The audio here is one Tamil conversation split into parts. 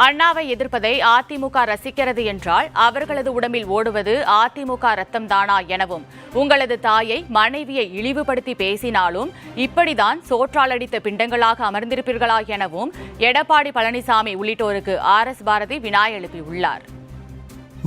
அண்ணாவை எதிர்ப்பதை அதிமுக ரசிக்கிறது என்றால் அவர்களது உடம்பில் ஓடுவது அதிமுக ரத்தம் தானா எனவும், உங்களது தாயை மனைவியை இழிவுபடுத்தி பேசினாலும் இப்படிதான் சோற்றாலடித்த பிண்டங்களாக அமர்ந்திருப்பீர்களா எனவும் எடப்பாடி பழனிசாமி உள்ளிட்டோருக்கு RS பாரதி வினா எழுப்பியுள்ளார்.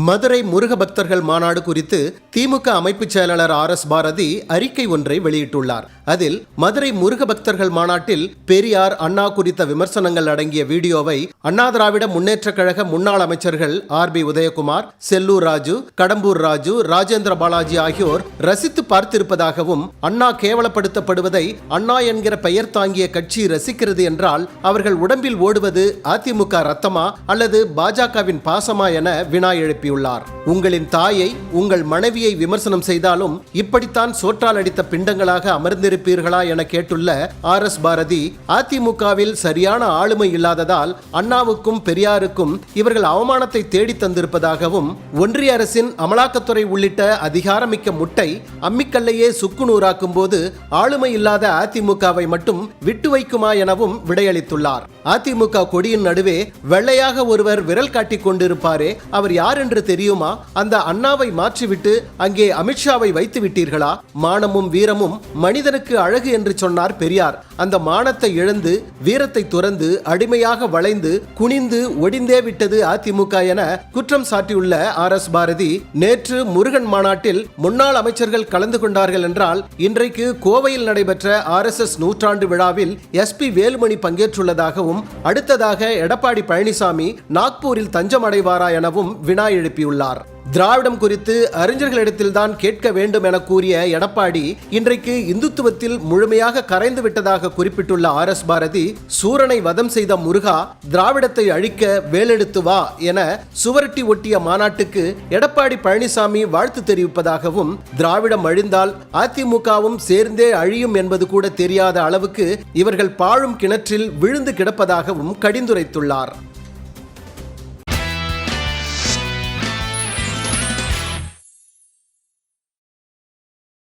மதுரை முருக பக்தர்கள் மாநாடு குறித்து திமுக அமைப்பு செயலாளர் RS பாரதி அறிக்கை ஒன்றை வெளியிட்டுள்ளார். அதில் மதுரை முருக பக்தர்கள் மாநாட்டில் பெரியார், அண்ணா குறித்த விமர்சனங்கள் அடங்கிய வீடியோவை அண்ணா திராவிட முன்னேற்ற கழக முன்னாள் அமைச்சர்கள் RB உதயகுமார், செல்லூர் ராஜு, கடம்பூர் ராஜு, ராஜேந்திர பாலாஜி ஆகியோர் ரசித்து பார்த்திருப்பதாகவும், அண்ணா கேவலப்படுத்தப்படுவதை அண்ணா என்கிற பெயர் தாங்கிய கட்சி ரசிக்கிறது என்றால் அவர்கள் உடம்பில் ஓடுவது அதிமுக ரத்தமா அல்லது பாஜகவின் பாசமா என வினா எழுப்பியுள்ளார். உங்களின் தாயை, உங்கள் மனைவியை விமர்சனம் செய்தாலும் இப்படித்தான் சோற்றால் அடித்த பிண்டங்களாக அமர்ந்திருப்பீர்களா என கேட்டுள்ள RS பாரதி, அதிமுகவில் சரியான ஆளுமை இல்லாததால் அண்ணாவுக்கும் பெரியாருக்கும் இவர்கள் அவமானத்தை தேடி தந்திருப்பதாகவும், ஒன்றிய அரசின் அமலாக்கத்துறை உள்ளிட்ட அதிகாரமிக்க முட்டை அம்மிக்கல்லையே சுக்குநூறாக்கும் போது ஆளுமை இல்லாத அதிமுகவை மட்டும் விட்டு வைக்குமா எனவும் விடையளித்துள்ளார். அதிமுக கொடியின் நடுவே வெள்ளையாக ஒருவர் விரல் காட்டிக் கொண்டிருப்பாரே, அவர் யார் என்று தெரியுமா? அந்த அண்ணாவை மாற்றிவிட்டு அங்கே அமித்ஷாவை வைத்து விட்டீர்களா? மானமும் வீரமும் மனிதனுக்கு அழகு என்று சொன்னார் பெரியார். அந்த மானத்தை இழந்து வீரத்தை துறந்து அடிமையாக வளைந்து குனிந்து ஒடிந்தே விட்டது அதிமுக என குற்றம் சாட்டியுள்ள RS பாரதி, நேற்று முருகன் மாநாட்டில் முன்னாள் அமைச்சர்கள் கலந்து கொண்டார்கள் என்றால் இன்றைக்கு கோவையில் நடைபெற்ற RSS நூற்றாண்டு விழாவில் SP வேலுமணி பங்கேற்றுள்ளதாகவும், அடுத்ததாக எடப்பாடி பழனிசாமி நாக்பூரில் தஞ்சம் அடைவாரா எனவும் வினா எழுப்பியுள்ளார். திராவிடம் குறித்து அறிஞர்களிடத்தில்தான் கேட்க வேண்டும் என கூறிய எடப்பாடி இன்றைக்கு இந்துத்துவத்தில் முழுமையாக கரைந்து விட்டதாக குறிப்பிட்டுள்ள RS பாரதி, சூரனை வதம் செய்த முருகா, திராவிடத்தை அழிக்க வேலெடுத்து வா என சுவரட்டி ஒட்டிய மாநாட்டுக்கு எடப்பாடி பழனிசாமி வாழ்த்து தெரிவிப்பதாகவும், திராவிடம் அழிந்தால் அதிமுகவும் சேர்ந்தே அழியும் என்பது கூட தெரியாத அளவுக்கு இவர்கள் பாழும் கிணற்றில் விழுந்து கிடப்பதாகவும் கடிந்துரைத்துள்ளார்.